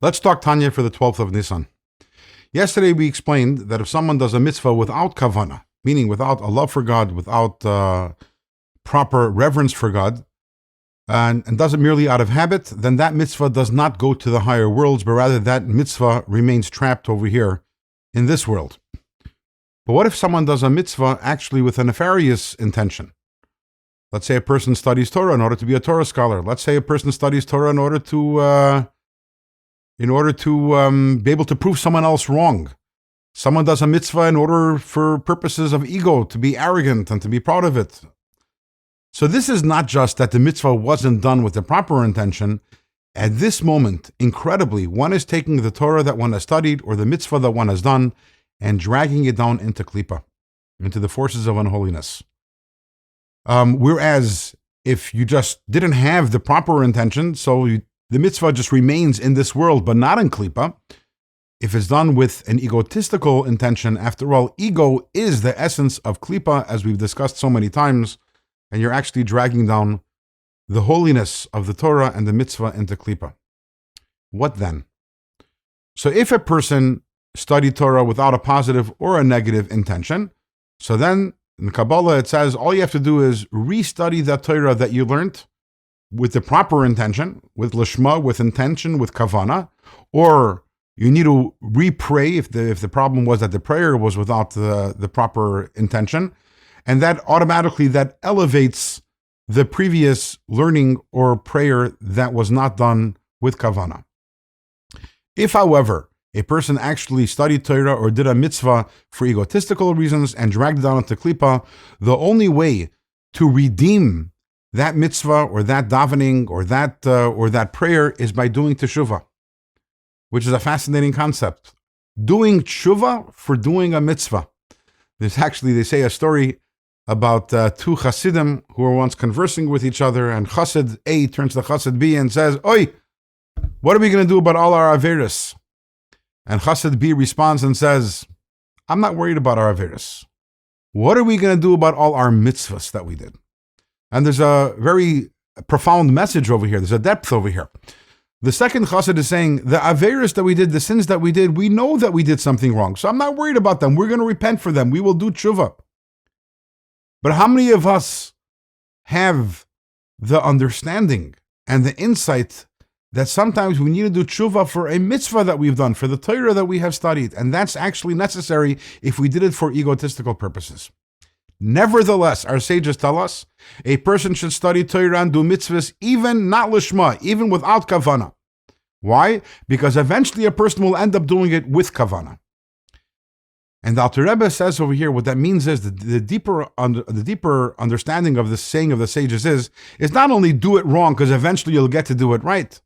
Let's talk Tanya for the 12th of Nisan. Yesterday we explained that if someone does a mitzvah without kavanah, meaning without a love for God, without proper reverence for God, and does it merely out of habit, then that mitzvah does not go to the higher worlds, but rather that mitzvah remains trapped over here in this world. But what if someone does a mitzvah actually with a nefarious intention? Let's say a person studies Torah in order to be a Torah scholar. Let's say a person studies Torah in order to be able to prove someone else wrong. Someone does a mitzvah in order for purposes of ego, to be arrogant and to be proud of it. So this is not just that the mitzvah wasn't done with the proper intention. At this moment, incredibly, one is taking the Torah that one has studied or the mitzvah that one has done and dragging it down into Kelipah, into the forces of unholiness. Whereas if you just didn't have the proper intention, the mitzvah just remains in this world, but not in Kelipah. If it's done with an egotistical intention, after all, ego is the essence of Kelipah, as we've discussed so many times, and you're actually dragging down the holiness of the Torah and the mitzvah into Kelipah. What then? So if a person studied Torah without a positive or a negative intention, so then in Kabbalah it says all you have to do is restudy that Torah that you learned with the proper intention, with lishma, with intention, with kavanah, or you need to re-pray if the problem was that the prayer was without the proper intention, and that automatically that elevates the previous learning or prayer that was not done with kavanah. If, however, a person actually studied Torah or did a mitzvah for egotistical reasons and dragged it down into Kelipah, the only way to redeem that mitzvah or that davening or that prayer is by doing teshuvah, which is a fascinating concept. Doing teshuvah for doing a mitzvah. They say a story about two Chasidim who were once conversing with each other, and Chassid A turns to Chassid B and says, "Oi, what are we going to do about all our averis?" And Chassid B responds and says, "I'm not worried about our averis. What are we going to do about all our mitzvahs that we did?" And there's a very profound message over here. There's a depth over here. The second Chassid is saying, the averis that we did, the sins that we did, we know that we did something wrong. So I'm not worried about them. We're going to repent for them. We will do tshuva. But how many of us have the understanding and the insight that sometimes we need to do tshuva for a mitzvah that we've done, for the Torah that we have studied, and that's actually necessary if we did it for egotistical purposes? Nevertheless, our sages tell us a person should study Torah and do mitzvahs, even not lishma, even without kavanah. Why? Because eventually a person will end up doing it with kavanah. And the Alter Rebbe says over here, what that means is that the deeper understanding of the saying of the sages is not only do it wrong because eventually you'll get to do it right.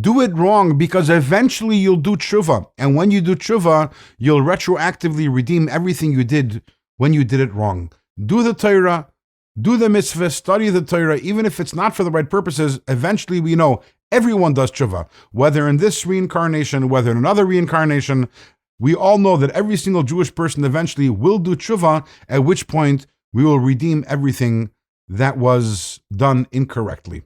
Do it wrong because eventually you'll do tshuva. And when you do tshuva, you'll retroactively redeem everything you did when you did it wrong. Do the Torah, do the mitzvah, study the Torah, even if it's not for the right purposes. Eventually we know everyone does tshuva, whether in this reincarnation, whether in another reincarnation. We all know that every single Jewish person eventually will do tshuva, at which point we will redeem everything that was done incorrectly.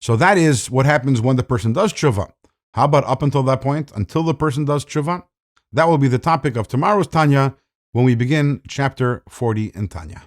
So that is what happens when the person does tshuva. How about up until that point, until the person does tshuva? That will be the topic of tomorrow's Tanya when we begin chapter 40 in Tanya.